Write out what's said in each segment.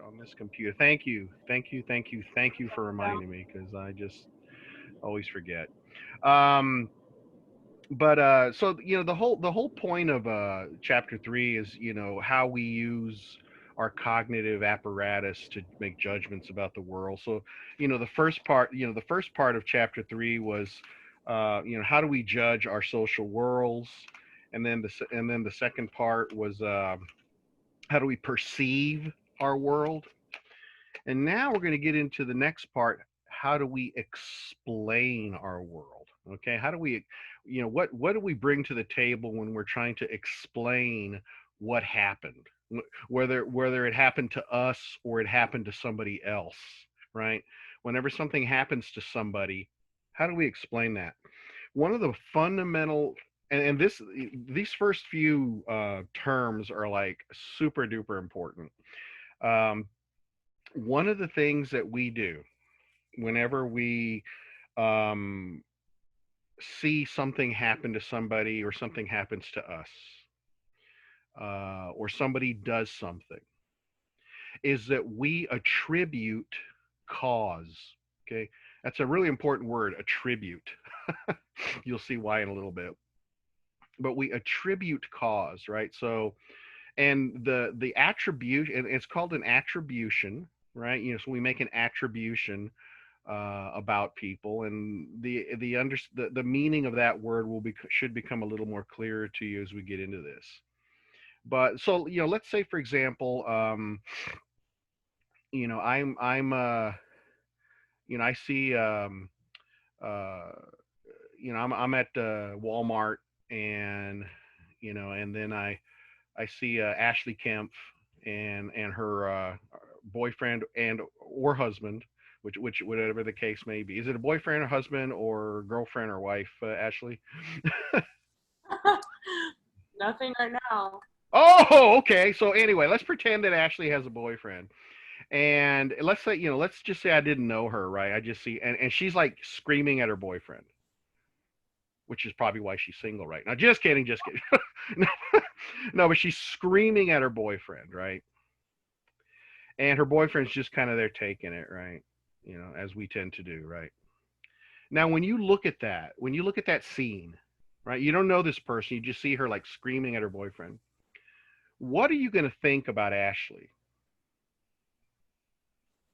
on this computer. Thank you, thank you, thank you, thank you for reminding me because I just always forget. Um, but so the whole point of chapter 3 is how we use our cognitive apparatus to make judgments about the world. So the first part of chapter 3 was how do we judge our social worlds, and then the second part was how do we perceive our world. And now we're going to get into the next part. How do we explain our world? Okay. How do we, what do we bring to the table when we're trying to explain what happened, whether it happened to us or it happened to somebody else, right? Whenever something happens to somebody, how do we explain that? One of the fundamental, and these first few terms are like super duper important. Um, One of the things that we do whenever we um, see something happen to somebody or something happens to us, or somebody does something, is that we attribute cause. Okay, that's a really important word, attribute. You'll see why in a little bit. But we attribute cause, right? So, and the attribution, and it's called an attribution, right? So we make an attribution about people, and the meaning of that word should become a little more clearer to you as we get into this. But so let's say for example, I see uh, I'm at Walmart, and and then I see Ashley Kempf and her boyfriend and or husband, which whatever the case may be. Is it a boyfriend or husband or girlfriend or wife, Ashley? Nothing right now. Oh, okay. So anyway, let's pretend that Ashley has a boyfriend. And let's just say I didn't know her, right? I just see, and she's like screaming at her boyfriend, which is probably why she's single right now. Just kidding, just kidding. No, but she's screaming at her boyfriend, right? And her boyfriend's just kind of there taking it, right? As we tend to do, right? Now, when you look at that scene, right? You don't know this person, you just see her like screaming at her boyfriend. What are you going to think about Ashley?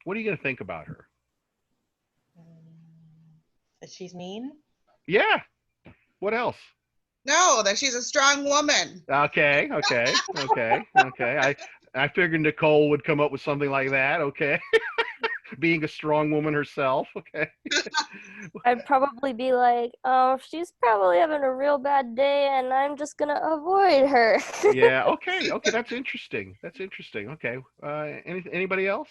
What are you going to think about her? That she's mean? Yeah. What else? No, that she's a strong woman. Okay, okay, okay, okay. I figured Nicole would come up with something like that. Okay, being a strong woman herself. Okay. I'd probably be like, oh, she's probably having a real bad day and I'm just gonna avoid her. Yeah. Okay. Okay. That's interesting. That's interesting. Okay. Anybody else?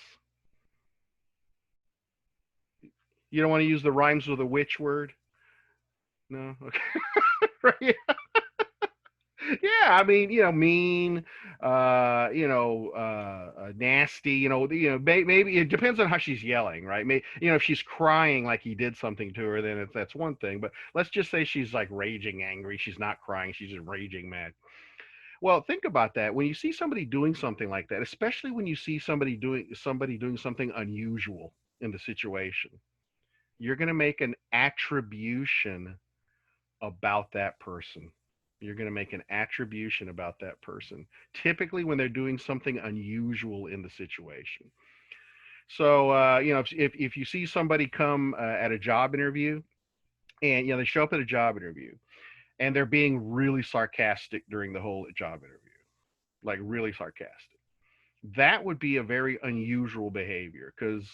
You don't want to use the rhymes with a witch word? No. Okay. Right. Yeah, I mean, mean, nasty, maybe it depends on how she's yelling, right? Maybe, if she's crying like he did something to her, then that's one thing. But let's just say she's like raging angry. She's not crying. She's just raging mad. Well, think about that. When you see somebody doing something like that, especially when you see somebody doing something unusual in the situation, you're going to make an attribution about that person. You're going to make an attribution about that person, typically when they're doing something unusual in the situation. So, if you see somebody come at a job interview, and they show up at a job interview and they're being really sarcastic during the whole job interview, like really sarcastic, that would be a very unusual behavior, because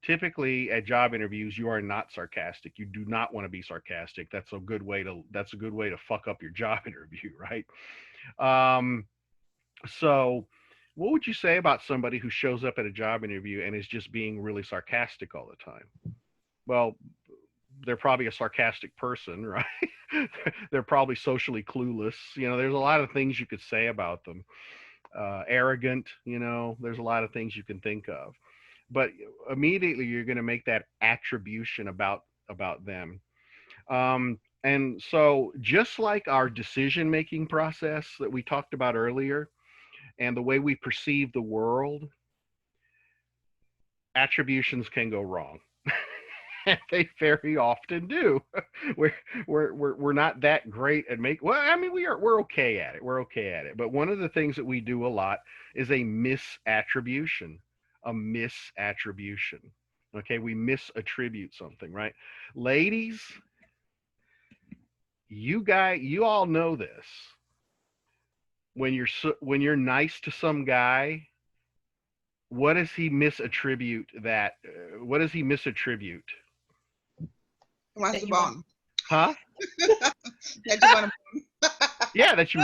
typically at job interviews you are not sarcastic. You do not want to be sarcastic. That's a good way to fuck up your job interview, right? um so what would you say about somebody who shows up at a job interview and is just being really sarcastic all the time? Well, they're probably a sarcastic person, right? They're probably socially clueless. There's a lot of things you could say about them. Arrogant. There's a lot of things you can think of, but immediately you're going to make that attribution about them. And so, just like our decision making process that we talked about earlier, and the way we perceive the world, attributions can go wrong. And they very often do. We're not that great at well, I mean, we're okay at it. We're okay at it. But one of the things that we do a lot is a misattribution. A misattribution. Okay, we misattribute something, right? Ladies, you all know this. When you're nice to some guy, what does he misattribute that? What does he misattribute? He wants to bone. Huh? That you want to Yeah, that you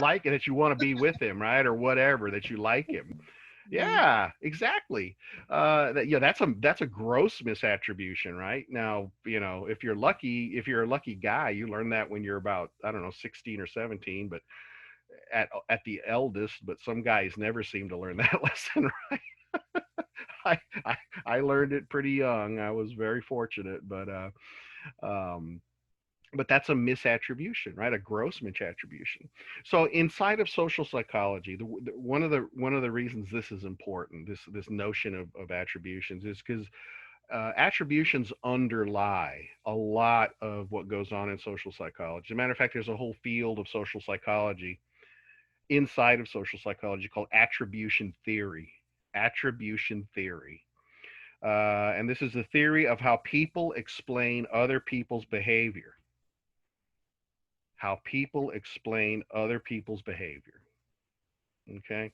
like and that you want to be with him, right? Or whatever, that you like him. Yeah, exactly. That's a gross misattribution, right? Now, if you're a lucky guy, you learn that when you're about, I don't know, 16 or 17, but at the eldest, but some guys never seem to learn that lesson, right? I learned it pretty young. I was very fortunate, but that's a misattribution, right? A gross misattribution. So inside of social psychology, one of the reasons this is important, this notion of attributions, is because attributions underlie a lot of what goes on in social psychology. As a matter of fact, there's a whole field of social psychology inside of social psychology called attribution theory. Attribution theory. And this is the theory of how people explain other people's behavior. How people explain other people's behavior. Okay?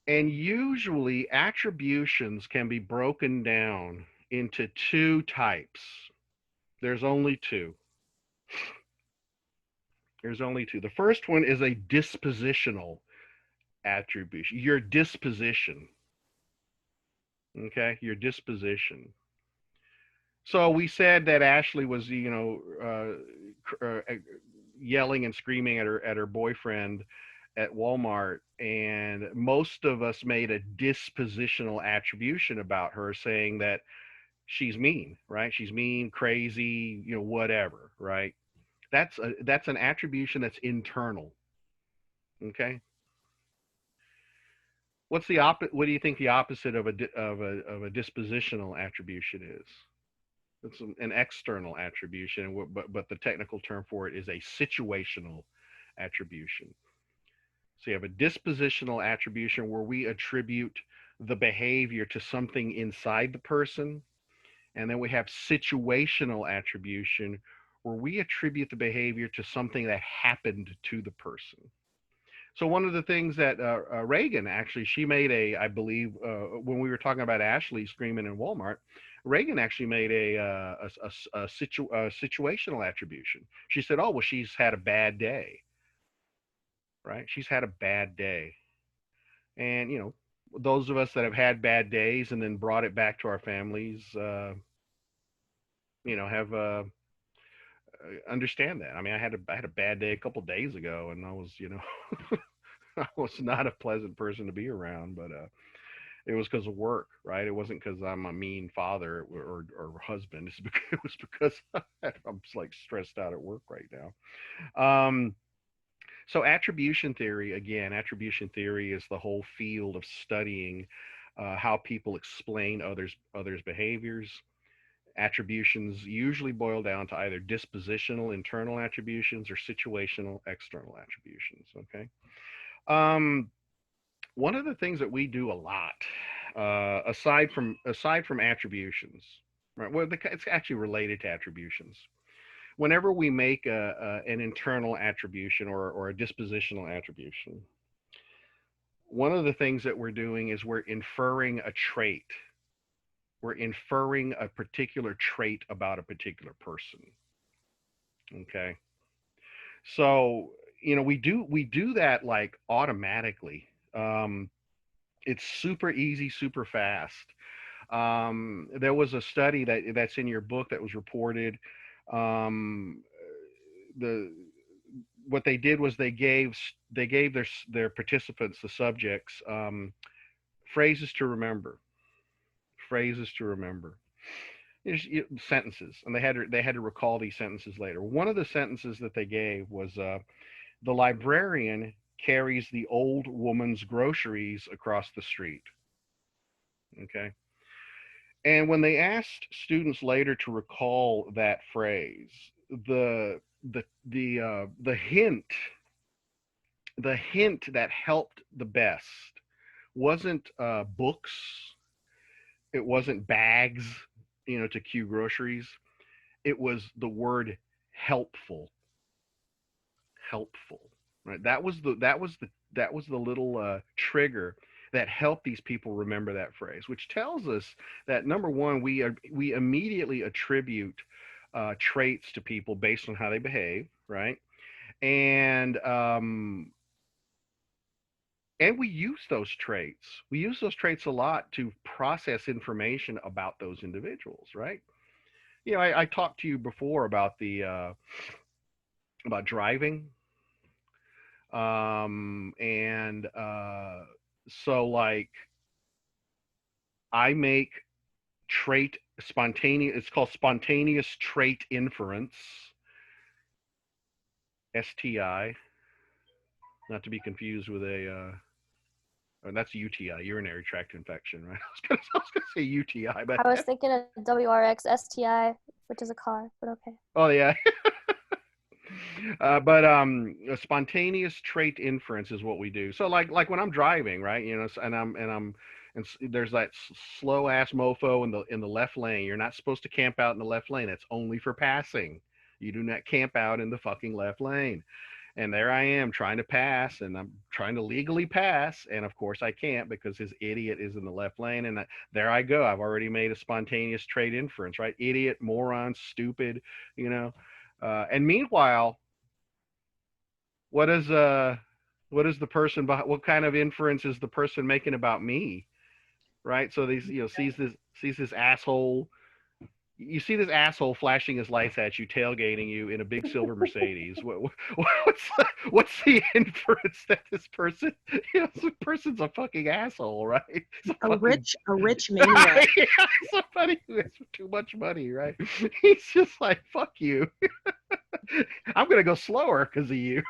And usually attributions can be broken down into two types. There's only two. There's only two. The first one is a dispositional attribution. Your disposition. Okay? Your disposition. So we said that Ashley was, yelling and screaming at her boyfriend at Walmart, and most of us made a dispositional attribution about her, saying that she's mean, right? She's mean, crazy, whatever, right? That's an attribution that's internal. Okay. What do you think the opposite of a dispositional attribution is? It's an external attribution, but the technical term for it is a situational attribution. So you have a dispositional attribution where we attribute the behavior to something inside the person. And then we have situational attribution where we attribute the behavior to something that happened to the person. So one of the things that Reagan actually, she made I believe, when we were talking about Ashley screaming in Walmart, Reagan actually made a situational attribution. She said, "Oh, well, she's had a bad day." Right? She's had a bad day. And, those of us that have had bad days and then brought it back to our families, have understand that. I mean, I had a bad day a couple of days ago, and I was, I was not a pleasant person to be around, but it was because of work, right? It wasn't because I'm a mean father or husband. It was because I'm like stressed out at work right now. So attribution theory is the whole field of studying how people explain others' behaviors. Attributions usually boil down to either dispositional internal attributions or situational external attributions. Okay. One of the things that we do a lot, aside from attributions, right? Well, it's actually related to attributions. Whenever we make an internal attribution or a dispositional attribution, one of the things that we're doing is we're inferring a trait. We're inferring a particular trait about a particular person. Okay. So, we do that like automatically. It's super easy, super fast. There was a study that's in your book that was reported. What they did was they gave their participants, the subjects, phrases to remember. Sentences, and they had to recall these sentences later. One of the sentences that they gave was, the librarian carries the old woman's groceries across the street. Okay. And when they asked students later to recall that phrase, the hint that helped the best wasn't books, it wasn't bags, to queue groceries. It was the word helpful, helpful. Right. That was the little trigger that helped these people remember that phrase, which tells us that number one, we immediately attribute traits to people based on how they behave, right? And and we use those traits. We use those traits a lot to process information about those individuals, right? I talked to you before about the about driving, and so like I make trait spontaneous. It's called spontaneous trait inference, STI, not to be confused with that's UTI, urinary tract infection, right? I was gonna say UTI, but I was thinking of WRX STI, which is a car, but okay. oh yeah. But a spontaneous trait inference is what we do. So like when I'm driving, right? There's that slow ass mofo in the left lane. You're not supposed to camp out in the left lane. It's only for passing. You do not camp out in the fucking left lane. And there I am trying to pass, and I'm trying to legally pass, and of course I can't because his idiot is in the left lane, and there I go. I've already made a spontaneous trait inference, right? Idiot, moron, stupid, you know. And meanwhile, what is the person behind, what kind of inference is the person making about me, right? So these, sees this asshole. You see this asshole flashing his lights at you, tailgating you in a big silver Mercedes. What's the inference that this person, this person's a fucking asshole, right? A rich maniac. Yeah, somebody who has too much money, right? He's just like, fuck you. I'm gonna go slower because of you.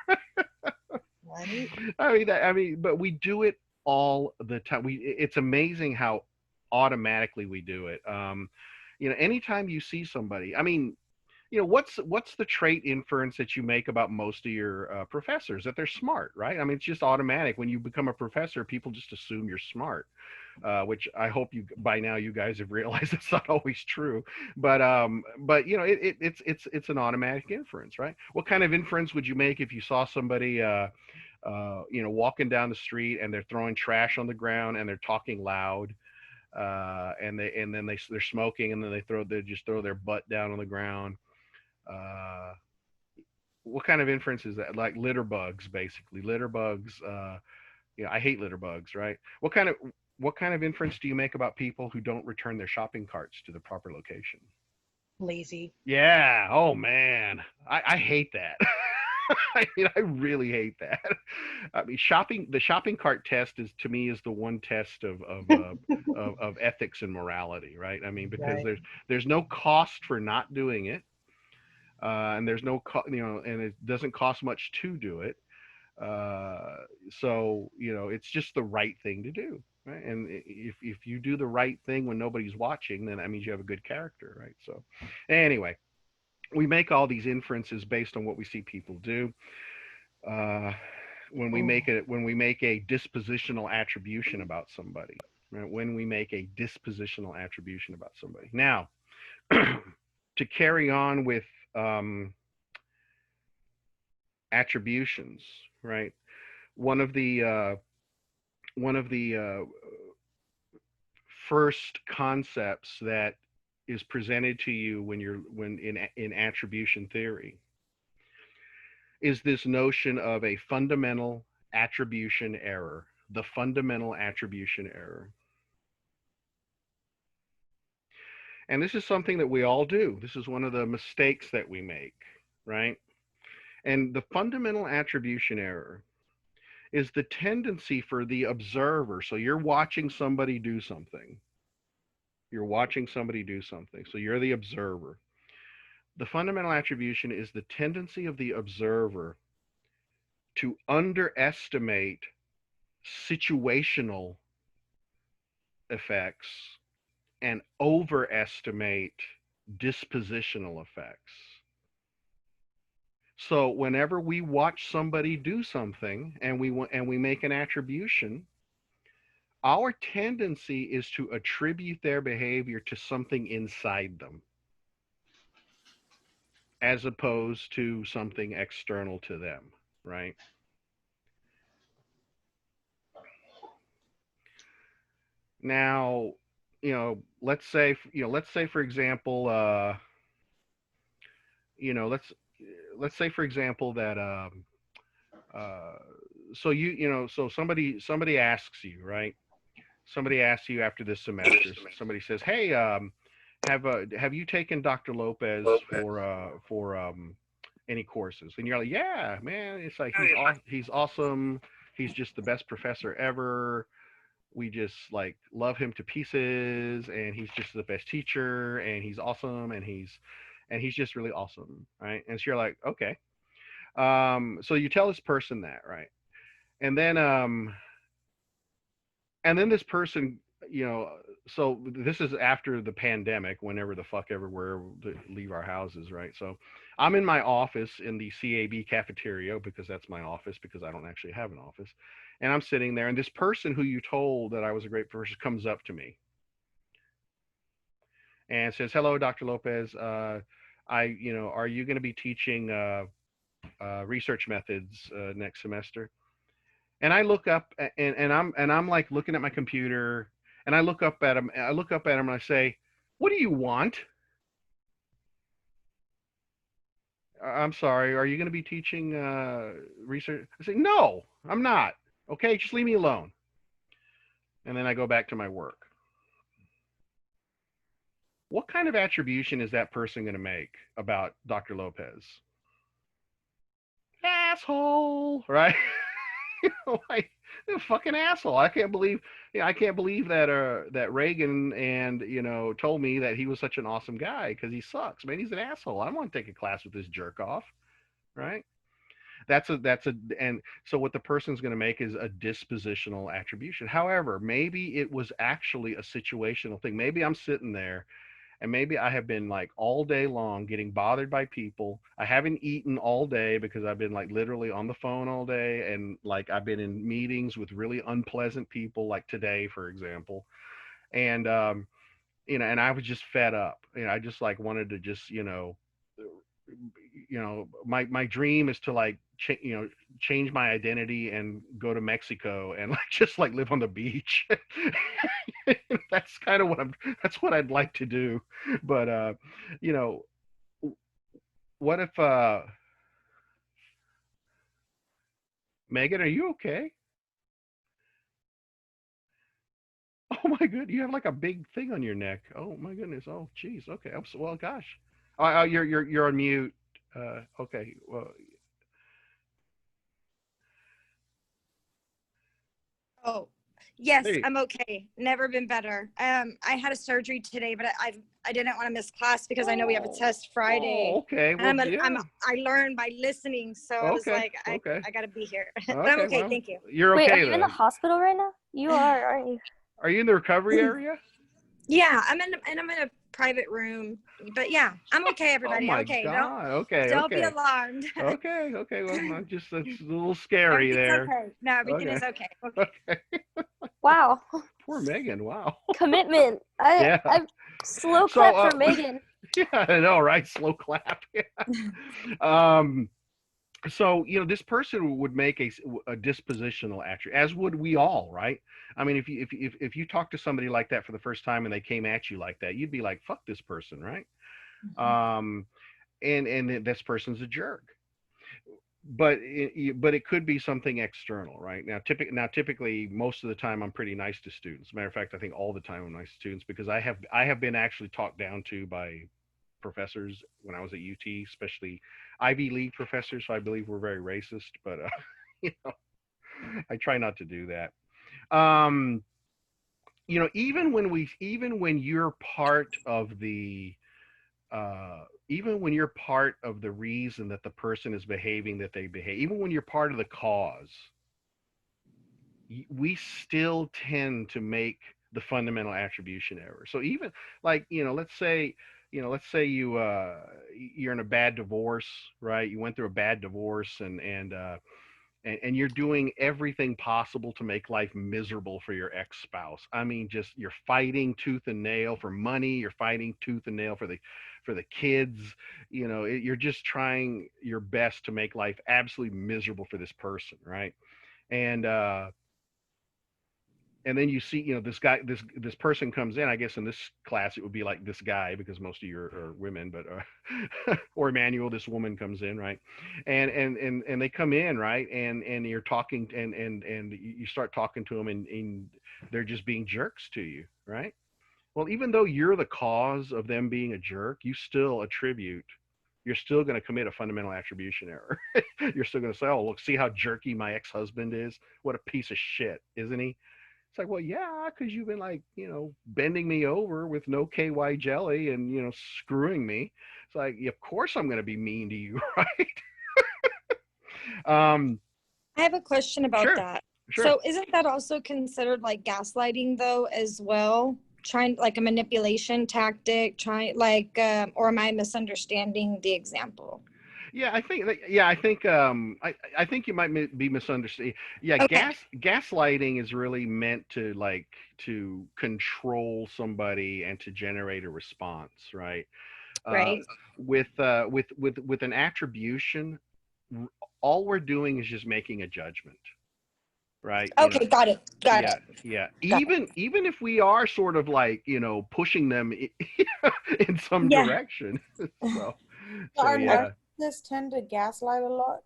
Right? But we do it all the time. It's amazing how automatically we do it. Anytime you see somebody, what's the trait inference that you make about most of your professors? That they're smart, right? It's just automatic. When you become a professor, people just assume you're smart, which I hope by now you guys have realized it's not always true. But it's an automatic inference, right? What kind of inference would you make if you saw somebody walking down the street and they're throwing trash on the ground and they're talking loud? And then they're smoking, and then they just throw their butt down on the ground. What kind of inference is that? Like litter bugs, basically. Litter bugs. I hate litter bugs, right? What kind of inference do you make about people who don't return their shopping carts to the proper location? Lazy. Yeah. Oh man, I hate that. I really hate that. The shopping cart test to me is the one test of ethics and morality, right? Because Right. there's no cost for not doing it, and there's no and it doesn't cost much to do it. So it's just the right thing to do, right? And if you do the right thing when nobody's watching, then that means you have a good character, right? So anyway, we make all these inferences based on what we see people do. When we make a dispositional attribution about somebody, right? When we make a dispositional attribution about somebody. Now, to carry on with attributions, right? One of the first concepts that is presented to you when in attribution theory is this notion of a fundamental attribution error, the fundamental attribution error. And this is something that we all do. This is one of the mistakes that we make, right? And the fundamental attribution error is the tendency for the observer. So you're watching somebody do something. So you're the observer. The fundamental attribution is the tendency of the observer to underestimate situational effects and overestimate dispositional effects. So whenever we watch somebody do something and we make an attribution, our tendency is to attribute their behavior to something inside them, as opposed to something external to them, right? Now, let's say for example, let's say for example that so somebody asks you, right? Somebody asks you after this semester. Somebody says, "Hey, have you taken Dr. Lopez for any courses?" And you're like, "Yeah, man, it's like he's awesome. He's just the best professor ever. We just like love him to pieces, and he's just the best teacher, and he's awesome, and he's just really awesome, right?" And so you're like, "Okay." So you tell this person that, right? And then this person, so this is after the pandemic, whenever the fuck ever we're to leave our houses, right? So I'm in my office in the CAB cafeteria, because that's my office, because I don't actually have an office. And I'm sitting there, and this person who you told that I was a great person comes up to me and says, "Hello, Dr. Lopez. Are you going to be teaching research methods next semester?" And I look up, and I'm like looking at my computer, and I look up at him. And I say, "What do you want?" "I'm sorry, are you going to be teaching research?" I say, "No, I'm not. Okay, just leave me alone." And then I go back to my work. What kind of attribution is that person going to make about Dr. Lopez? Asshole, right? Like, a fucking asshole. I can't believe that that Reagan and told me that he was such an awesome guy, because he sucks, man. He's an asshole. I don't want to take a class with this jerk off, right? And so what the person's going to make is a dispositional attribution. However, maybe it was actually a situational thing. Maybe I'm sitting there, and maybe I have been like all day long getting bothered by people. I haven't eaten all day because I've been like literally on the phone all day, and like I've been in meetings with really unpleasant people, like today, for example. And and I was just fed up. I just like wanted to just my dream is to like change my identity and go to Mexico and like just like live on the beach. That's kind of that's what I'd like to do. But you know what if Megan, are you okay? Oh my goodness, you have like a big thing on your neck. Oh my goodness. Oh geez. Okay. Well, gosh. You're on mute. Okay. Well, Oh, yes, there you, I'm okay. Never been better. I had a surgery today, but I didn't want to miss class because I know we have a test Friday. Oh, okay. And Well, yeah. I learned by listening, so I was Okay. like, Okay. I gotta be here. But I'm Okay. okay, Well, thank you. you're Wait, are okay you in the then. hospital right now? You are, aren't you? Are you in the recovery area? Yeah, I'm in a private room, but yeah, I'm okay, Oh everybody. my I'm okay. God. Okay. Don't be Okay. alarmed. Okay. Okay. Well, not just that's a little scary Everything's there. okay. No, everything Okay. is okay. Okay. Okay. Wow. Poor Megan. Wow. Commitment. Yeah. I slow So, clap for Megan. yeah, I know, right? Slow clap. um. So this person would make a dispositional attribute, as would we all, right? I mean, if you talk to somebody like that for the first time and they came at you like that, you'd be like, "Fuck this person," right? Um, and this person's a jerk. But it could be something external, right? Typically, most of the time, I'm pretty nice to students. Matter of fact, I think all the time I'm nice to students, because I have been actually talked down to by professors when I was at UT, especially Ivy League professors. So I believe we're very racist, but you know, I try not to do that. Um, even when you're part of the even when you're part of the reason that the person is behaving that they behave, even when you're part of the cause, we still tend to make the fundamental attribution error. So even like, let's say, you're in a bad divorce, right? You went through a bad divorce, and you're doing everything possible to make life miserable for your ex-spouse. I mean, just you're fighting tooth and nail for money. You're fighting tooth and nail for the kids. You're just trying your best to make life absolutely miserable for this person, right? And and then you see, this guy, this person comes in. I guess in this class it would be like this guy, because most of you are women, but or Emmanuel, this woman comes in, right? And they come in, right? And you're talking, and you start talking to them, and they're just being jerks to you, right? Well, even though you're the cause of them being a jerk, you're still going to commit a fundamental attribution error. You're still going to say, oh, look, see how jerky my ex-husband is? What a piece of shit, isn't he? It's like, well, yeah, because you've been like, bending me over with no KY jelly and, screwing me. It's like, of course I'm going to be mean to you, right? I have a question about Sure, that. sure. So isn't that also considered like gaslighting though as well? Trying like a manipulation tactic, or am I misunderstanding the example? Yeah, I think you might be misunderstanding. Yeah, Okay. gaslighting is really meant to control somebody and to generate a response, right? Uh, Right. with an attribution, all we're doing is just making a judgment, right? Okay, got it. Got Yeah, it. yeah. Got it. Even if we are sort of like, pushing them in some Yeah. direction. So Our yeah. narcissists tend to gaslight a lot.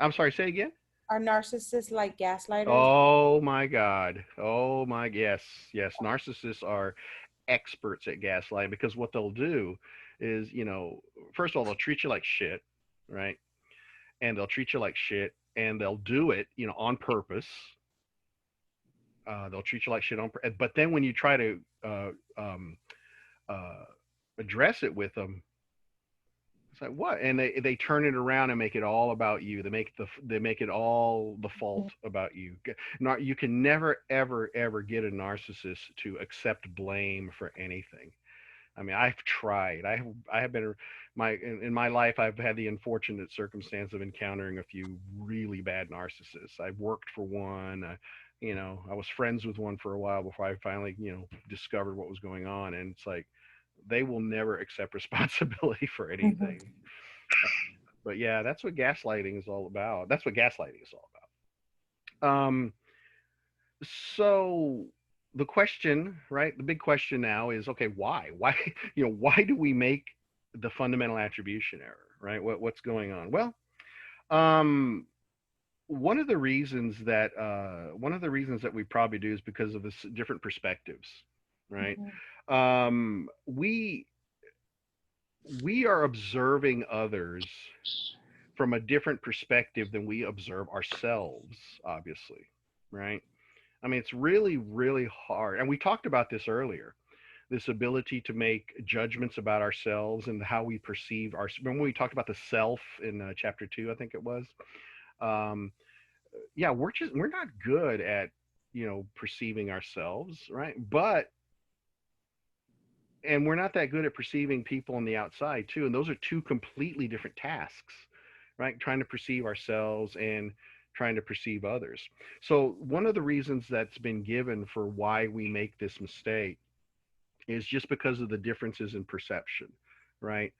I'm sorry, say again? Are narcissists like gaslighters? Oh my God. Oh my, yes, yes. Narcissists are experts at gaslighting, because what they'll do is, first of all, they'll treat you like shit, right? And they'll treat you like shit, and they'll do it, on purpose. They'll treat you like shit but then when you try to uh, address it with them, it's like, what? And they turn it around and make it all about you. They make it all the fault about you. You can never ever get a narcissist to accept blame for anything. I mean, I've tried. I have been in my life. I've had the unfortunate circumstance of encountering a few really bad narcissists. I worked for one. I was friends with one for a while before I finally, discovered what was going on. And it's like, they will never accept responsibility for anything. But yeah, that's what gaslighting is all about. That's what gaslighting is all about. So the question, right? The big question now is, okay, why? Why, why do we make the fundamental attribution error, right? What's going on? Well, one of the reasons that we probably do is because of this different perspectives, right? We are observing others from a different perspective than we observe ourselves, obviously, right? I mean, it's really, really hard. And we talked about this earlier, this ability to make judgments about ourselves and how we perceive remember we talked about the self in chapter 2, I think it was. Yeah, we're not good at, perceiving ourselves, right? And we're not that good at perceiving people on the outside too. And those are two completely different tasks, right? Trying to perceive ourselves and trying to perceive others. So one of the reasons that's been given for why we make this mistake is just because of the differences in perception, right?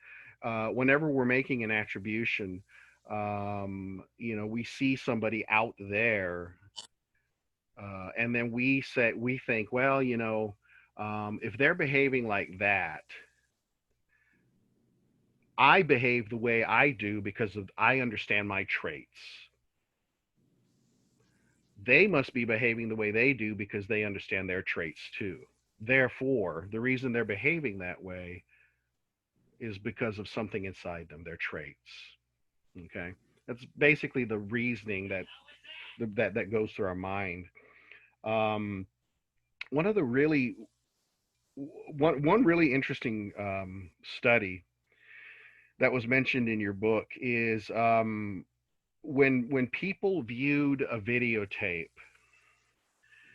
Whenever we're making an attribution, we see somebody out there, and then we think, well, if they're behaving like that, I behave the way I do because I understand my traits. They must be behaving the way they do because they understand their traits too. Therefore, the reason they're behaving that way is because of something inside them, their traits. Okay, that's basically the reasoning that goes through our mind. One of the really one really interesting study that was mentioned in your book is when people viewed a videotape,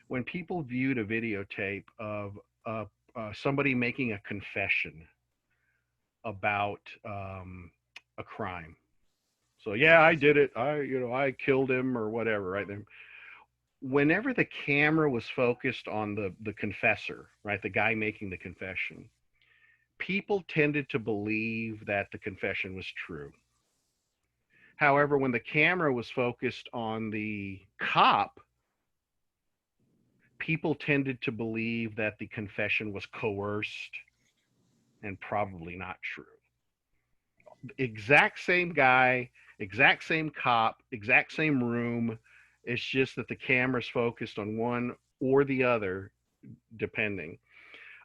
when people viewed a videotape of somebody making a confession about a crime. So yeah, I did it. I killed him or whatever, right? Whenever the camera was focused on the confessor, right, the guy making the confession, people tended to believe that the confession was true. However, when the camera was focused on the cop, people tended to believe that the confession was coerced and probably not true. Exact same guy, exact same cop, exact same room. It's just that the camera's focused on one or the other, depending.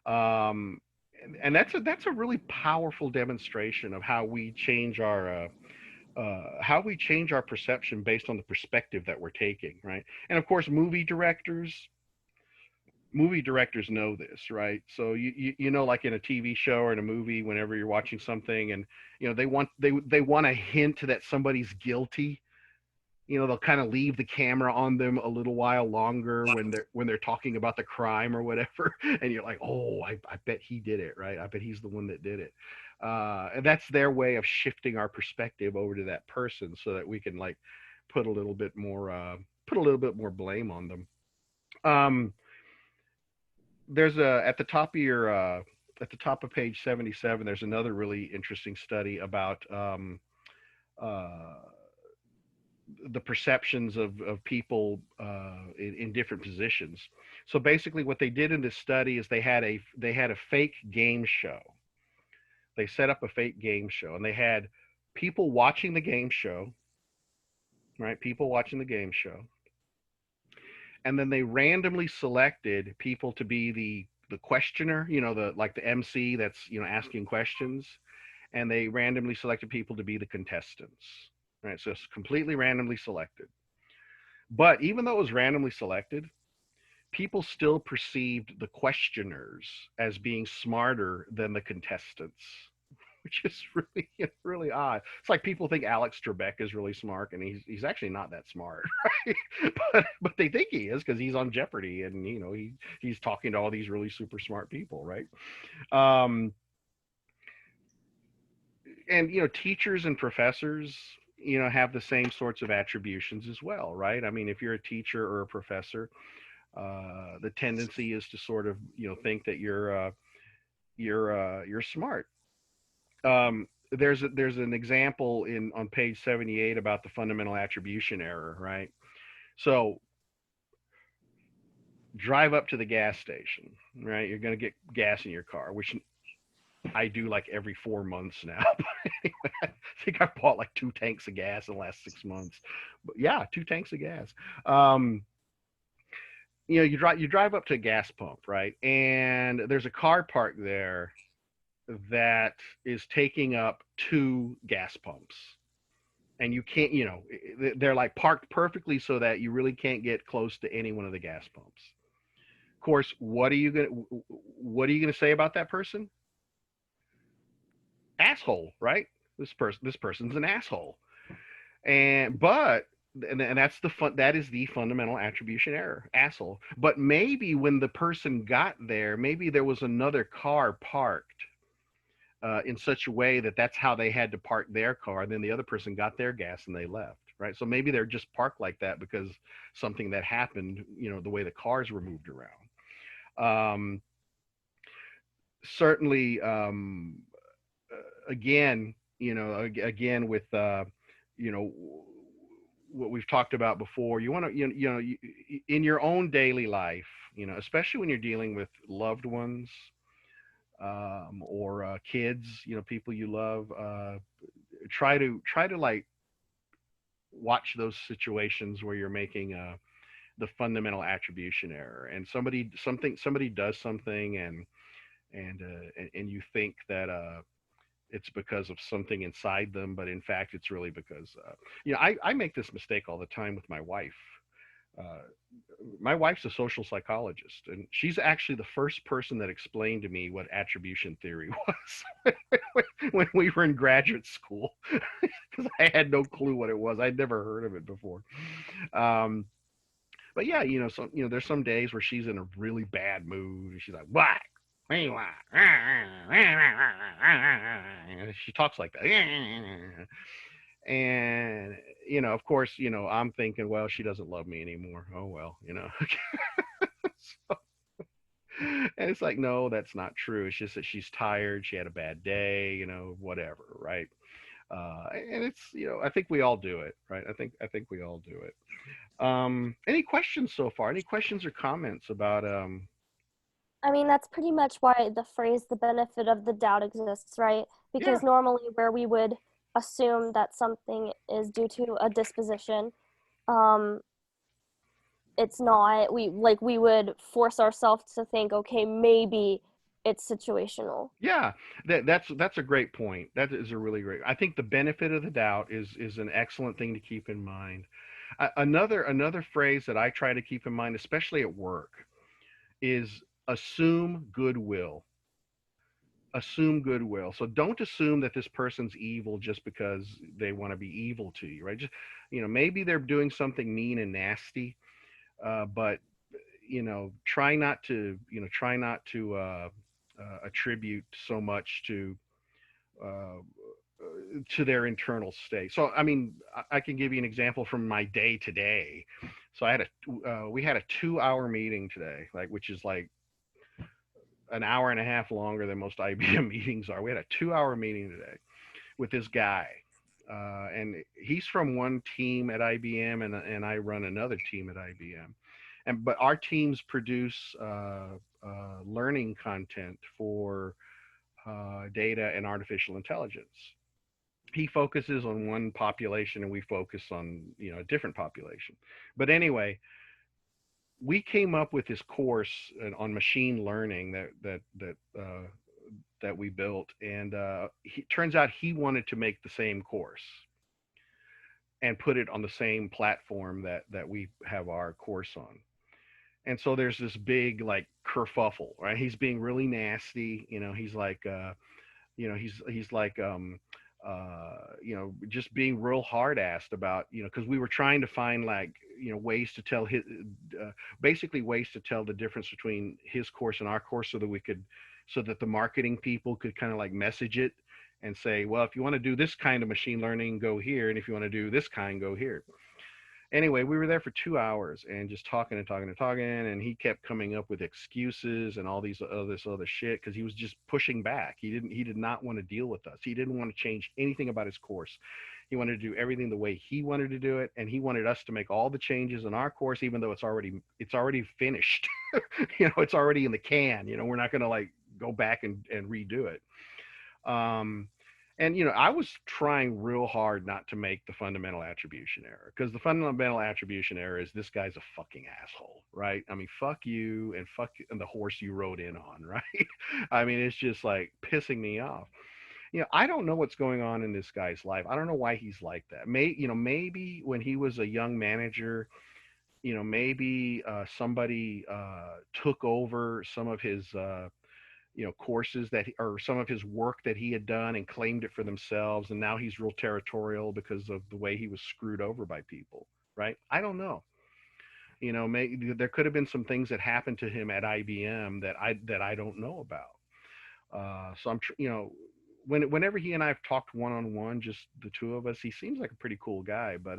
And that's a really powerful demonstration of how we change our perception based on the perspective that we're taking, right? And of course, movie directors know this, right? So you know, like in a TV show or in a movie, whenever you're watching something and they want a hint that somebody's guilty, they'll kind of leave the camera on them a little while longer when they're talking about the crime or whatever, and you're like, oh, I bet he did it, right? I bet he's the one that did it. And that's their way of shifting our perspective over to that person so that we can like put a little bit more blame on them. There's at the top of page 77, there's another really interesting study about the perceptions of people in different positions. So basically what they did in this study is they had a fake game show. They set up a fake game show and they had people watching the game show, right? People watching the game show. And then they randomly selected people to be the questioner, the MC that's, asking questions. And they randomly selected people to be the contestants, right? So it's completely randomly selected. But even though it was randomly selected, people still perceived the questioners as being smarter than the contestants, which is really, really odd. It's like people think Alex Trebek is really smart, and he's actually not that smart, right? But they think he is because he's on Jeopardy, and he's talking to all these really super smart people, right? And teachers and professors, have the same sorts of attributions as well, right? I mean, if you're a teacher or a professor, the tendency is to sort of think that you're smart. There's an example on page 78 about the fundamental attribution error, right? So drive up to the gas station, right? You're going to get gas in your car, which I do like every 4 months now. Anyway, I think I bought like 2 tanks of gas in the last 6 months. But yeah, 2 tanks of gas. You drive up to a gas pump, right? And there's a car parked there that is taking up 2 gas pumps. And you can't, they're like parked perfectly so that you really can't get close to any one of the gas pumps. Of course, what are you gonna say about that person? Asshole, right? This person's an asshole. And that's that is the fundamental attribution error, asshole. But maybe when the person got there, maybe there was another car parked in such a way that that's how they had to park their car. And then the other person got their gas and they left, right? So maybe they're just parked like that because something that happened, the way the cars were moved around. Certainly, again with what we've talked about before, you want to in your own daily life, especially when you're dealing with loved ones or kids, people you love, try to like watch those situations where you're making the fundamental attribution error, and somebody does something and you think that it's because of something inside them, but in fact it's really because I make this mistake all the time with my wife. My wife's a social psychologist, and she's actually the first person that explained to me what attribution theory was when we were in graduate school, because I had no clue what it was. I'd never heard of it before. But yeah, there's some days where she's in a really bad mood and she's like, what? What do you want? And she talks like that. And, of course, I'm thinking, well, she doesn't love me anymore. Oh, well. So, and it's like, no, that's not true. It's just that she's tired. She had a bad day, whatever. Right. And it's, I think we all do it. Right. I think we all do it. Any questions so far? Any questions or comments about, I mean, that's pretty much why the phrase the benefit of the doubt exists, right? yeah, Because normally where we would assume that something is due to a disposition, um, it's not. We would force ourselves to think, okay, maybe it's situational. yeah, that's a great point. That is a really great. I think the benefit of the doubt is an excellent thing to keep in mind. Another phrase that I try to keep in mind, especially at work, is assume goodwill. Assume goodwill. So don't assume that this person's evil just because they want to be evil to you, right? Just, maybe they're doing something mean and nasty, but try not to attribute so much uh, to their internal state. So, I mean, I can give you an example from my day today. So we had a 2-hour meeting today, like, which is like an hour and a half longer than most IBM meetings are. We had a 2-hour meeting today with this guy. And he's from one team at IBM and I run another team at IBM. But our teams produce learning content for data and artificial intelligence. He focuses on one population and we focus on a different population. But anyway, we came up with this course on machine learning that we built, and turns out he wanted to make the same course and put it on the same platform that we have our course on. And so there's this big like kerfuffle, right? He's being really nasty. He's like, he's like, just being real hard assed about, because we were trying to find like, ways to tell basically ways to tell the difference between his course and our course so that the marketing people could kind of like message it and say, well, if you want to do this kind of machine learning, go here. And if you want to do this kind, go here. Anyway, we were there for 2 hours and just talking and talking and talking, and he kept coming up with excuses and all this other shit because he was just pushing back. He did not want to deal with us. He didn't want to change anything about his course. He wanted to do everything the way he wanted to do it, and he wanted us to make all the changes in our course, even though it's already finished. It's already in the can. We're not going to like go back and redo it. And I was trying real hard not to make the fundamental attribution error, because the fundamental attribution error is this guy's a fucking asshole, right? I mean, fuck you and fuck and the horse you rode in on, right? I mean, it's just like pissing me off. I don't know what's going on in this guy's life. I don't know why he's like that. Maybe when he was a young manager, maybe somebody took over some of his courses or some of his work that he had done and claimed it for themselves, and now he's real territorial because of the way he was screwed over by people, right? I don't know. Maybe there could have been some things that happened to him at IBM that I don't know about. So whenever he and I have talked one-on-one, just the two of us, he seems like a pretty cool guy, but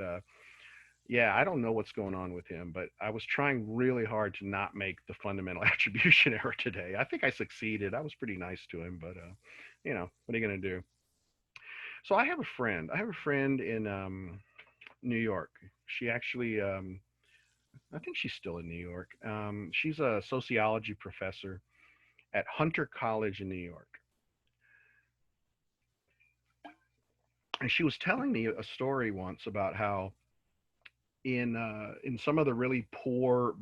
yeah, I don't know what's going on with him, but I was trying really hard to not make the fundamental attribution error today. I think I succeeded. I was pretty nice to him, but what are you going to do? So I have a friend. In New York. She actually, I think she's still in New York. She's a sociology professor at Hunter College in New York. And she was telling me a story once about how in some of the really poor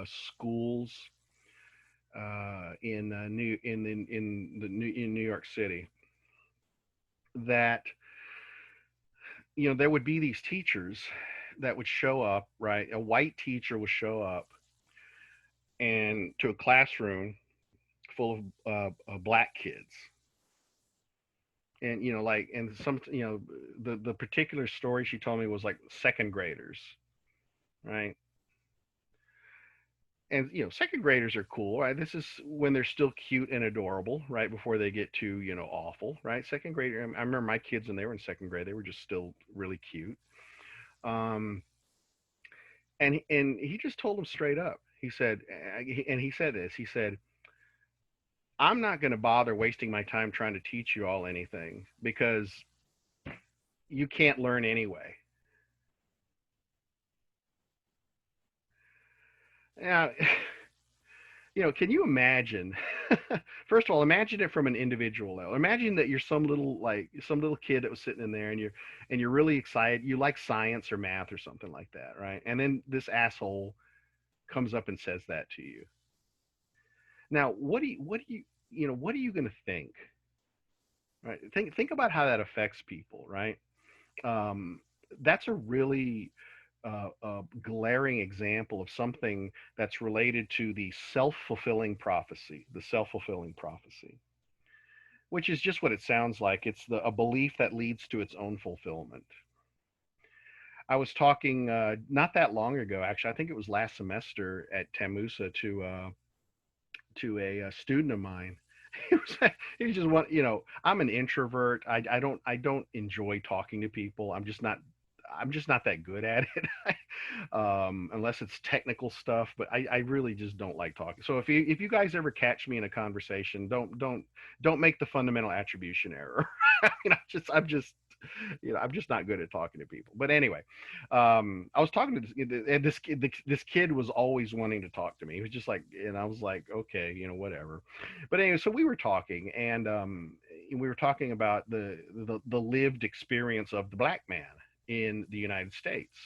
schools in New York City, that there would be these teachers that would show up, right? A white teacher would show up and to a classroom full of black kids. And and some the particular story she told me was like second graders, right? and second graders are cool, right? This is when they're still cute and adorable, right? Before they get to awful, right? Second grade. I remember my kids when they were in second grade, they were just still really cute. Um, and he just told them straight up. He said, and he said this. He said, "I'm not going to bother wasting my time trying to teach you all anything because you can't learn anyway." Now, can you imagine? First of all, imagine it from an individual level. Imagine that you're some little kid that was sitting in there, and you're really excited. You like science or math or something like that, right? And then this asshole comes up and says that to you. Now, what are you going to think? Right? Think about how that affects people, right? That's a really glaring example of something that's related to the self-fulfilling prophecy, which is just what it sounds like. It's a belief that leads to its own fulfillment. I was talking not that long ago, actually. I think it was last semester at TAMUSA to a student of mine. He was just one. I'm an introvert. I don't enjoy talking to people. I'm just not that good at it, unless it's technical stuff. But I really just don't like talking. So if you guys ever catch me in a conversation, don't make the fundamental attribution error. I'm just not good at talking to people. But anyway, I was talking to this kid. This kid was always wanting to talk to me. He was just like, and I was like, okay, whatever. But anyway, so we were talking, and we were talking about the lived experience of the black man in the United States.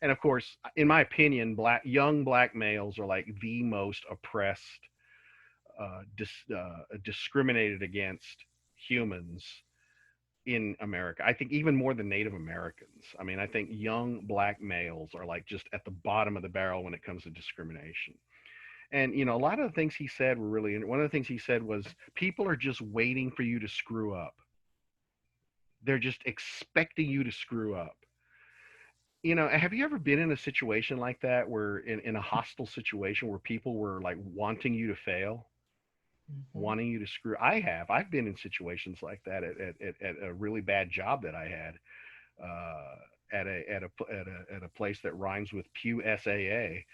And of course, in my opinion, young black males are like the most oppressed, discriminated against humans in America. I think even more than Native Americans. I mean, I think young black males are like just at the bottom of the barrel when it comes to discrimination. And a lot of the things he said were really. One of the things he said was, people are just waiting for you to screw up. They're just expecting you to screw up. Have you ever been in a situation like that, where in a hostile situation where people were like wanting you to fail, wanting you to screw? I've been in situations like that at a really bad job that I had, at a place that rhymes with PSYC.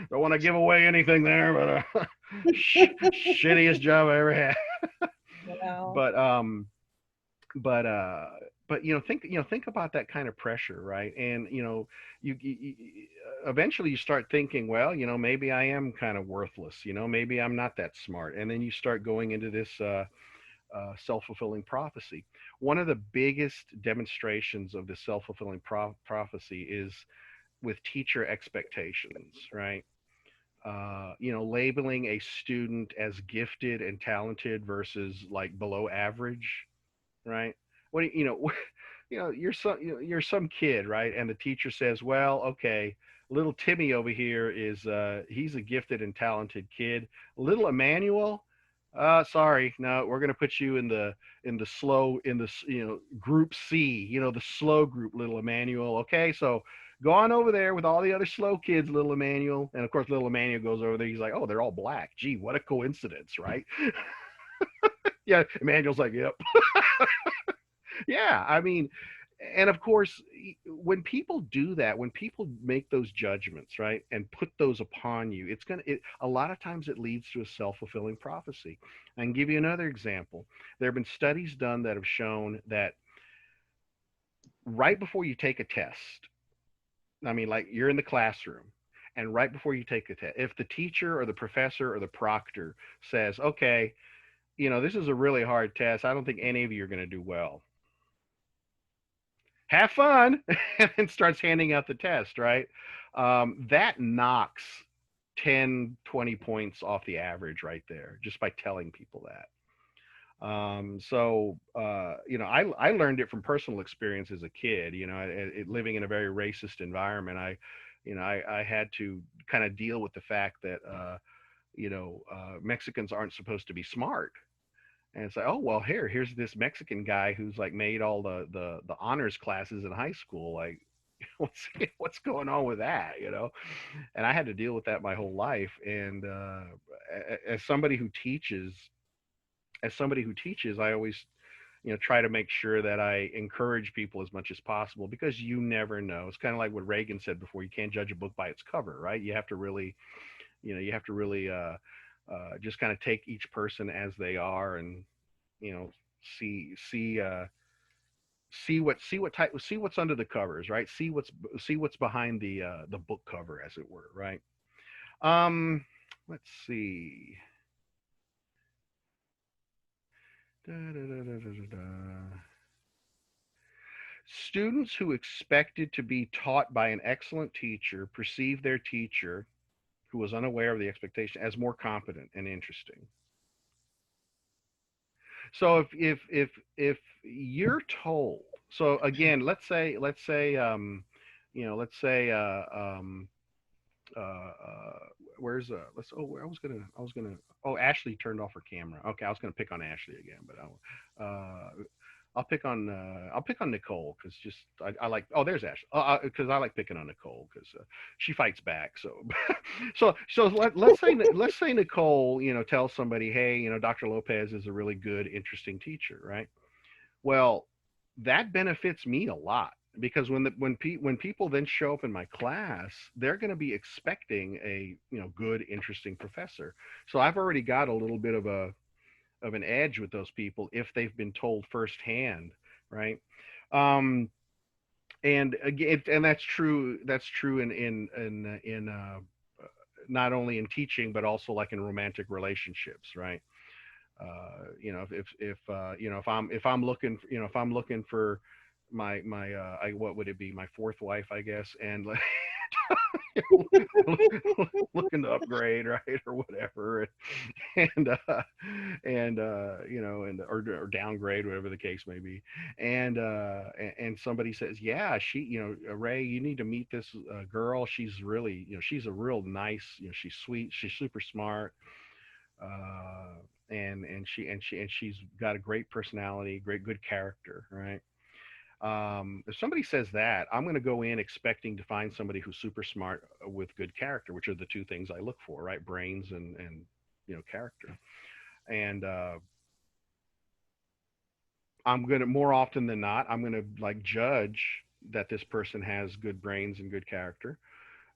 Don't want to give away anything there, but shittiest job I ever had. Wow. But think about that kind of pressure, right? And you eventually you start thinking, well, maybe I am kind of worthless, maybe I'm not that smart, and then you start going into this self-fulfilling prophecy. One of the biggest demonstrations of the self-fulfilling prophecy is with teacher expectations, right? Labeling a student as gifted and talented versus like below average, right? When you're some kid, right? And the teacher says, well, okay, little Timmy over here is he's a gifted and talented kid. Little Emmanuel, sorry, no, we're gonna put you in the group C, the slow group, little Emmanuel. Okay, so go on over there with all the other slow kids, little Emmanuel. And of course, little Emmanuel goes over there. He's like, oh, they're all black. Gee, what a coincidence, right? Yeah, Emmanuel's like, yep. Yeah, I mean, and of course, when people do that, when people make those judgments, right, and put those upon you, a lot of times it leads to a self-fulfilling prophecy. I can give you another example. There have been studies done that have shown that right before you take a test, I mean, like you're in the classroom, and right before you take a test, if the teacher or the professor or the proctor says, okay, this is a really hard test, I don't think any of you are going to do well. Have fun, and then starts handing out the test, right? That knocks 10, 20 points off the average right there, just by telling people that. I learned it from personal experience as a kid, living in a very racist environment. I had to kind of deal with the fact that, Mexicans aren't supposed to be smart. And it's like, oh, well, here's this Mexican guy who's like made all the honors classes in high school. Like, what's going on with that, And I had to deal with that my whole life. And as somebody who teaches, I always try to make sure that I encourage people as much as possible, because you never know. It's kind of like what Reagan said before: you can't judge a book by its cover, right? You have to really, just kind of take each person as they are, and see see what's under the covers, right? See what's behind the book cover, as it were, right? Let's see. Da, da, da, da, da, da. Students who expected to be taught by an excellent teacher perceive their teacher, who was unaware of the expectation, as more competent and interesting. So if you're told, so again, let's say where's let's oh I was gonna oh, Ashley turned off her camera. Okay, I was gonna pick on Ashley again, but I'll pick on Nicole, because just I like, oh, there's Ashley, because I like picking on Nicole, because she fights back. So so let's say Nicole tells somebody, hey, Dr. Lopez is a really good, interesting teacher, right? Well, that benefits me a lot, because when people then show up in my class, they're going to be expecting a good, interesting professor. So I've already got a little bit of an edge with those people if they've been told firsthand, right? And again, and that's true in not only in teaching, but also like in romantic relationships, right? If I'm looking for my what would it be, my fourth wife, I guess, and like looking to upgrade, right, or whatever, or downgrade, whatever the case may be, and somebody says, yeah, she, Ray, you need to meet this girl. She's really, she's a real nice, she's sweet, she's super smart, and she's got a great personality, good character, right? If somebody says that, I'm going to go in expecting to find somebody who's super smart with good character, which are the two things I look for, right? Brains and character. And I'm going to, more often than not, I'm going to like judge that this person has good brains and good character.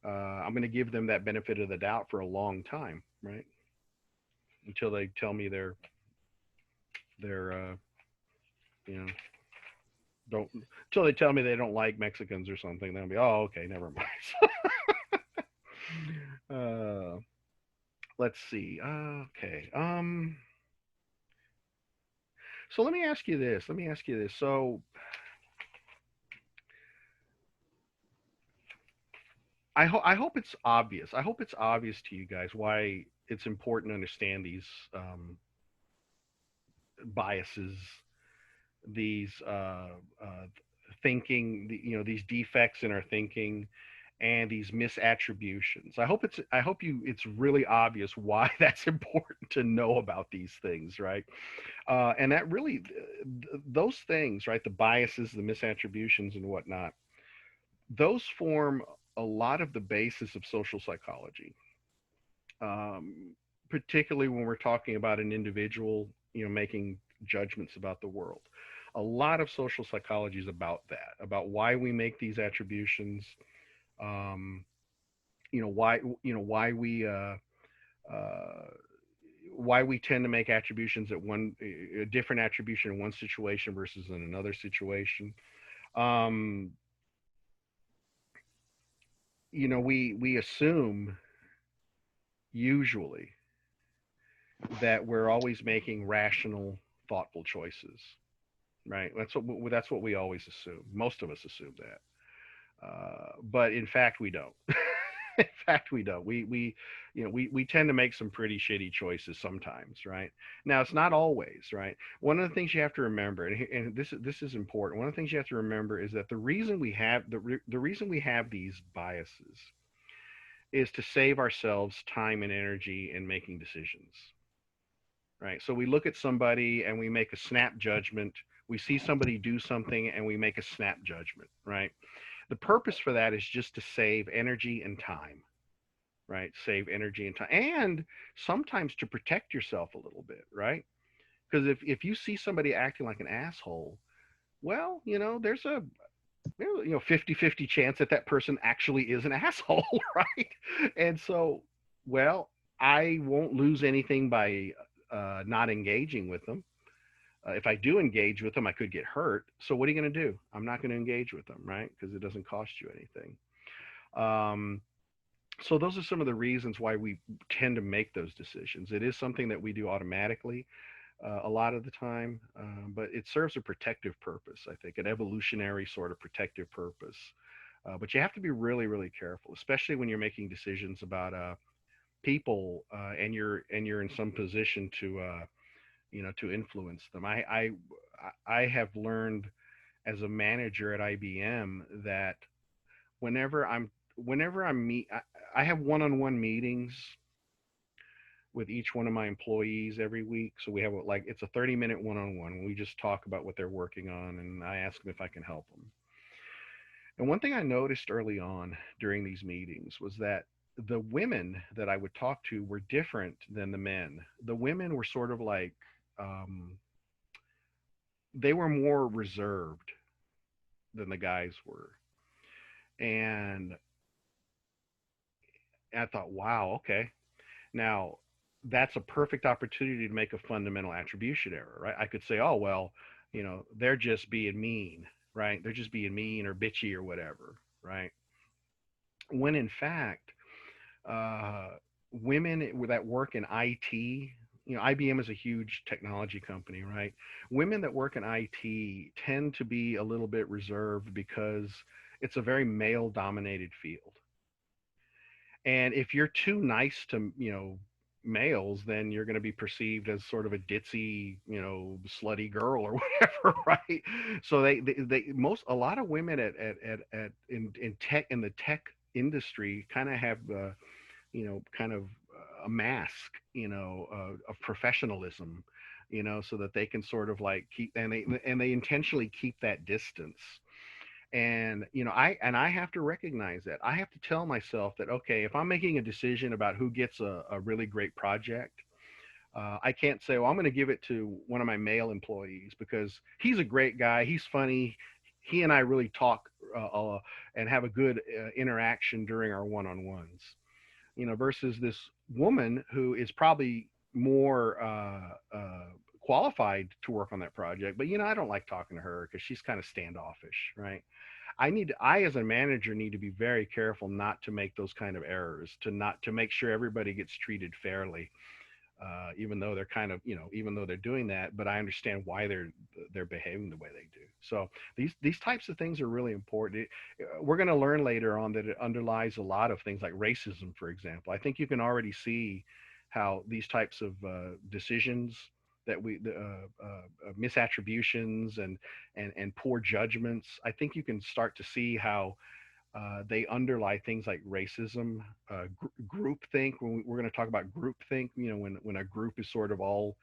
I'm going to give them that benefit of the doubt for a long time, right? Until they tell me they're don't until they tell me they don't like Mexicans or something, then I'll be, oh, okay, never mind. Let's see. Okay. So let me ask you this. So I hope it's obvious. I hope it's obvious to you guys why it's important to understand these biases, these thinking, these defects in our thinking, and these misattributions. I hope it's really obvious why that's important to know about these things, right? And that really, those things, right? The biases, the misattributions, and whatnot, those form a lot of the basis of social psychology, particularly when we're talking about an individual, making judgments about the world. A lot of social psychology is about that, about why we make these attributions, why we tend to make attributions at a different attribution in one situation versus in another situation. We assume usually that we're always making rational, thoughtful choices, right? That's what we always assume. Most of us assume that, but in fact, we don't. In fact, we don't. We tend to make some pretty shitty choices sometimes, right? Now, it's not always, right? One of the things you have to remember, and this is important. One of the things you have to remember is that the reason we have these biases is to save ourselves time and energy in making decisions, right? So we look at somebody and we make a snap judgment. We see somebody do something and we make a snap judgment, right? The purpose for that is just to save energy and time, right? Save energy and time, and sometimes to protect yourself a little bit, right? Because if you see somebody acting like an asshole, well, there's a 50-50 chance that that person actually is an asshole, right? And so, well, I won't lose anything by not engaging with them. If I do engage with them, I could get hurt. So what are you going to do? I'm not going to engage with them, right? Because it doesn't cost you anything. So those are some of the reasons why we tend to make those decisions. It is something that we do automatically a lot of the time, but it serves a protective purpose, I think, an evolutionary sort of protective purpose. But you have to be really, really careful, especially when you're making decisions about people and you're in some position to influence them. I have learned as a manager at IBM that whenever I have one-on-one meetings with each one of my employees every week. So we have it's a 30-minute one-on-one. We just talk about what they're working on, and I ask them if I can help them. And one thing I noticed early on during these meetings was that the women that I would talk to were different than the men. The women were sort of like, they were more reserved than the guys were. And I thought, wow, okay. Now, that's a perfect opportunity to make a fundamental attribution error, right? I could say, oh, well, they're just being mean, right? They're just being mean or bitchy or whatever, right? When in fact, women that work in IT, IBM is a huge technology company, right? Women that work in IT tend to be a little bit reserved because it's a very male-dominated field. And if you're too nice to, males, then you're going to be perceived as sort of a ditzy, slutty girl or whatever, right? So a lot of women in the tech industry kind of have, kind of a mask, of professionalism, so that they can sort of like keep, and they intentionally keep that distance. And I have to recognize that. I have to tell myself that, okay, if I'm making a decision about who gets a really great project, I can't say, well, I'm going to give it to one of my male employees because he's a great guy, he's funny, he and I really talk and have a good interaction during our one-on-ones, versus this woman who is probably more qualified to work on that project, but I don't like talking to her because she's kind of standoffish, right? I as a manager need to be very careful not to make those kind of errors, to make sure everybody gets treated fairly, even though they're kind of, even though they're doing that, but I understand why they're behaving the way they do. So these types of things are really important. We're going to learn later on that it underlies a lot of things like racism, for example. I think you can already see how these types of decisions that misattributions and poor judgments, I think you can start to see how they underlie things like racism, groupthink. We're going to talk about groupthink, when a group is sort of all,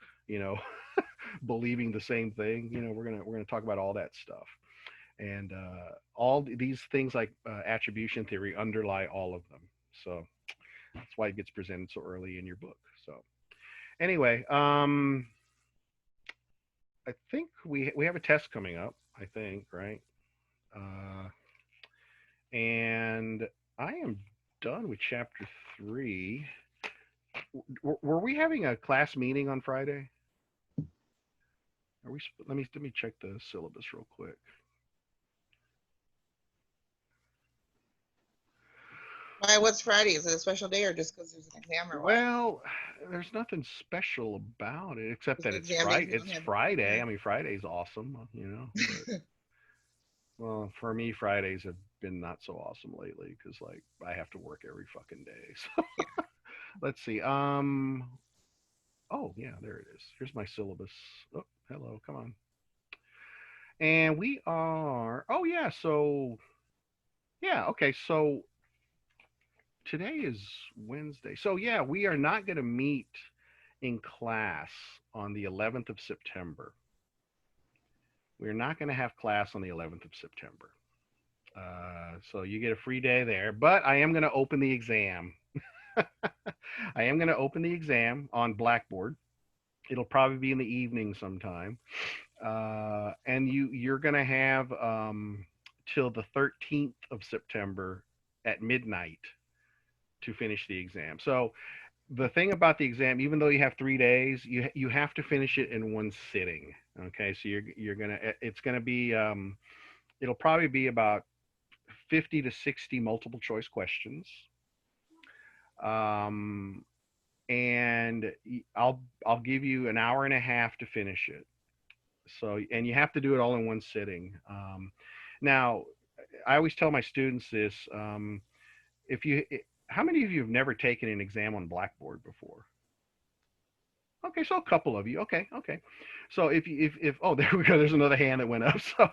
believing the same thing, we're going to talk about all that stuff. And all these things like attribution theory underlie all of them. So that's why it gets presented so early in your book. So anyway, I think we have a test coming up, I think, right? And I am done with chapter 3. Were we having a class meeting on Friday? Are we? Let me check the syllabus real quick. Why? What's Friday? Is it a special day or just because there's an exam or what? Well, there's nothing special about it except that it's Friday. It's Friday. I mean, Friday's awesome, But, well, for me, Fridays have been not so awesome lately because like I have to work every fucking day. So let's see. Oh yeah, there it is. Here's my syllabus. Oh, hello, come on. And we are. Oh yeah, so yeah, okay. So today is Wednesday. So yeah, we are not going to meet in class on the 11th of September. We're not going to have class on the 11th of September. So you get a free day there, but I am going to open the exam. I am going to open the exam on Blackboard. It'll probably be in the evening sometime. And you're going to have till the 13th of September at midnight to finish the exam. So the thing about the exam, even though you have 3 days, you have to finish it in one sitting. Okay, so it's gonna be it'll probably be about 50 to 60 multiple choice questions. And I'll give you an hour and a half to finish it. So, and you have to do it all in one sitting. Now, I always tell my students this: how many of you have never taken an exam on Blackboard before? Okay, so a couple of you. Okay. So if oh, there we go. There's another hand that went up. So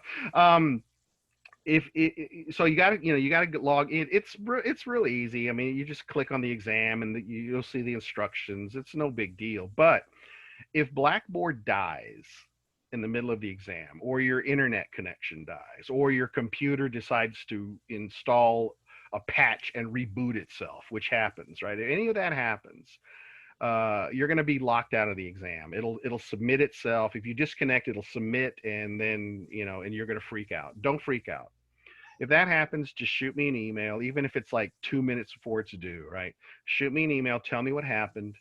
so you got to log in. It's really easy. I mean, you just click on the exam and you'll see the instructions. It's no big deal. But if Blackboard dies in the middle of the exam, or your internet connection dies, or your computer decides to install a patch and reboot itself, which happens, right? If any of that happens, you're going to be locked out of the exam. It'll submit itself. If you disconnect, it'll submit, and then and you're going to freak out. Don't freak out. If that happens, just shoot me an email, even if it's like 2 minutes before it's due, right? Shoot me an email, tell me what happened.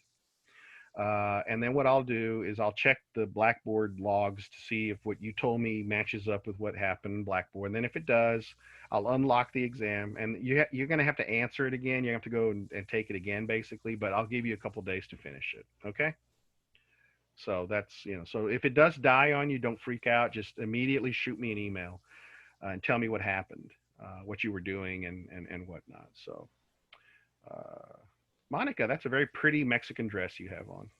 And then what I'll do is I'll check the Blackboard logs to see if what you told me matches up with what happened in Blackboard. And then if it does, I'll unlock the exam, and you're going to have to answer it again. You have to go and take it again, basically, but I'll give you a couple days to finish it. Okay. So that's, so if it does die on you, don't freak out. Just immediately shoot me an email and tell me what happened, what you were doing and whatnot. So, Monica, that's a very pretty Mexican dress you have on.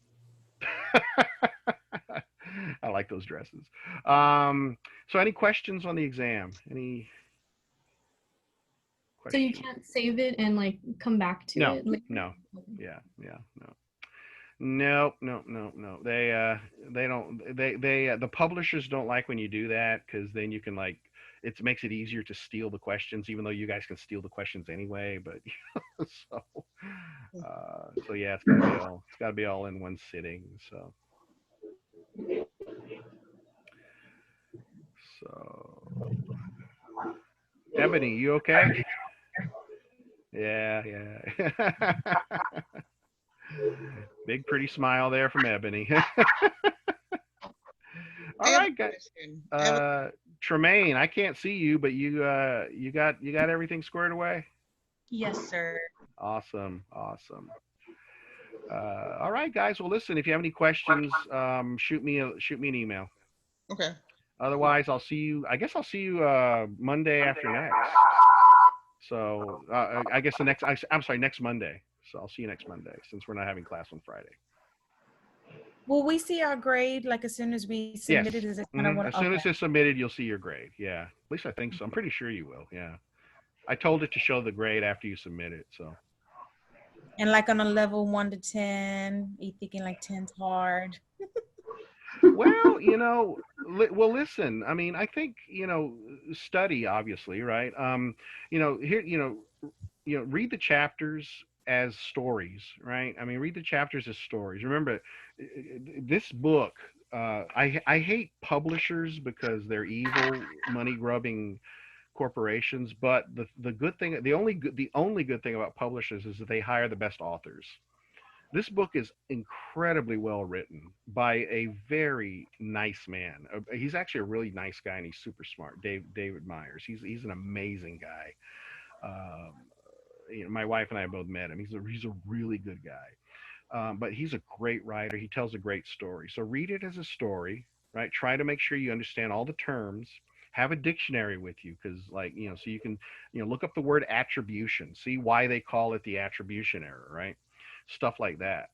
I like those dresses. So any questions on the exam? Any questions? So you can't save it and like come back to it? No. Yeah, no. No. They don't. The publishers don't like when you do that, because then you can it makes it easier to steal the questions, even though you guys can steal the questions anyway. But so yeah, it's gotta be all in one sitting. So Ebony, you okay? Yeah. Big pretty smile there from Ebony. All right, guys. Tremaine, I can't see you, but you got everything squared away? Yes, sir. Awesome. All right, guys. Well, listen, if you have any questions, shoot me an email. Okay. Otherwise, I'll see you Monday after next. So I guess next Monday. So I'll see you next Monday, since we're not having class on Friday. Will we see our grade as soon as we submit it? Is it kind of As soon as it's submitted, you'll see your grade. Yeah, at least I think so. I'm pretty sure you will. Yeah, I told it to show the grade after you submit it. So. And on a level 1 to 10, you thinking 10's hard? Well, listen. I mean, I think study, obviously, right? Read the chapters as stories, right? I mean, read the chapters as stories. Remember, this book, I hate publishers because they're evil, money-grubbing corporations. But the good thing, the only good thing about publishers is that they hire the best authors. This book is incredibly well written by a very nice man. He's actually a really nice guy, and he's super smart. David Myers. He's an amazing guy. My wife and I both met him. He's a really good guy. But he's a great writer. He tells a great story. So read it as a story, right? Try to make sure you understand all the terms. Have a dictionary with you, because so you can look up the word attribution, see why they call it the attribution error, right? Stuff like that.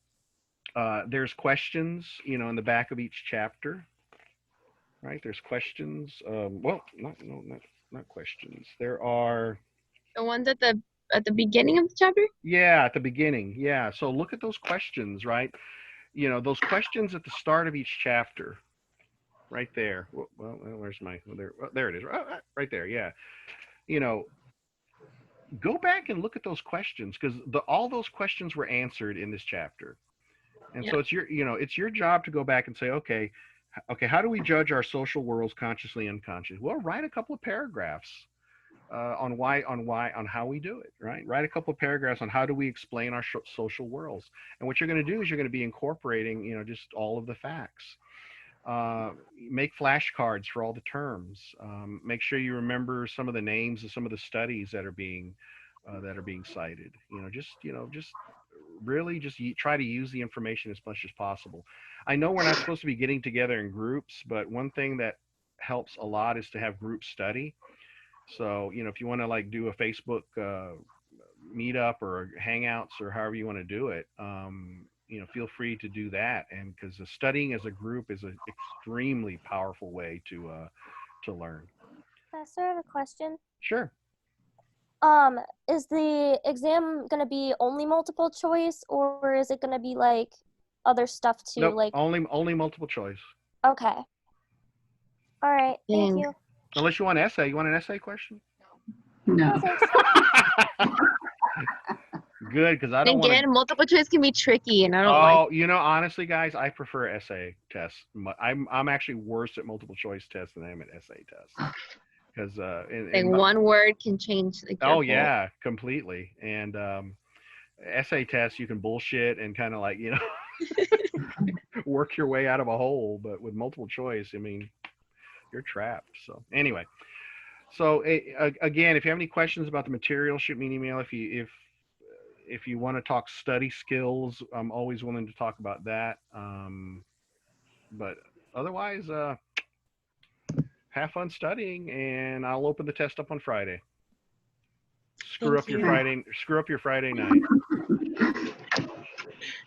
There's questions, in the back of each chapter, right? There's questions. Well, not questions. There are the ones at the beginning of the chapter. Yeah, at the beginning. Yeah. So look at those questions, right? Those questions at the start of each chapter, right there. Well, where's my? There it is. Right there. Yeah. you know, go back and look at those questions, because all those questions were answered in this chapter. And so it's your job to go back and say, okay, how do we judge our social worlds consciously and unconsciously? Well, write a couple of paragraphs on how we do it, right? Write a couple of paragraphs on how do we explain our social worlds. And what you're going to do is you're going to be incorporating, just all of the facts. Make flashcards for all the terms. Make sure you remember some of the names of some of the studies that are being cited. Just really just try to use the information as much as possible. I know we're not supposed to be getting together in groups, but one thing that helps a lot is to have group study. So, if you want to like do a Facebook meetup or hangouts or however you want to do it, feel free to do that. And because the studying as a group is an extremely powerful way to learn. Professor, I have a question. Sure. Is the exam going to be only multiple choice, or is it going to be like other stuff too? Nope, like only multiple choice. Okay. All right. Thank Dang. you. Unless you want an essay. You want an essay question? No. Good, because I don't want Again, multiple choice can be tricky, and I don't like. Honestly, guys, I prefer essay tests. I'm actually worse at multiple choice tests than I am at essay tests. Because One word can change. Like, your oh whole- yeah, completely. And essay tests, you can bullshit and kind of like work your way out of a hole. But with multiple choice, I mean, you're trapped. So anyway, again, if you have any questions about the material, shoot me an email. If you want to talk study skills, I'm always willing to talk about that. But otherwise, have fun studying, and I'll open the test up on Friday. Screw up your Friday night.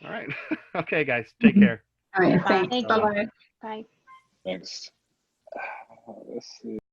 All right. Okay, guys. Take care. All right. Thanks. Thank you. Bye-bye. Bye. Thanks. Let's see.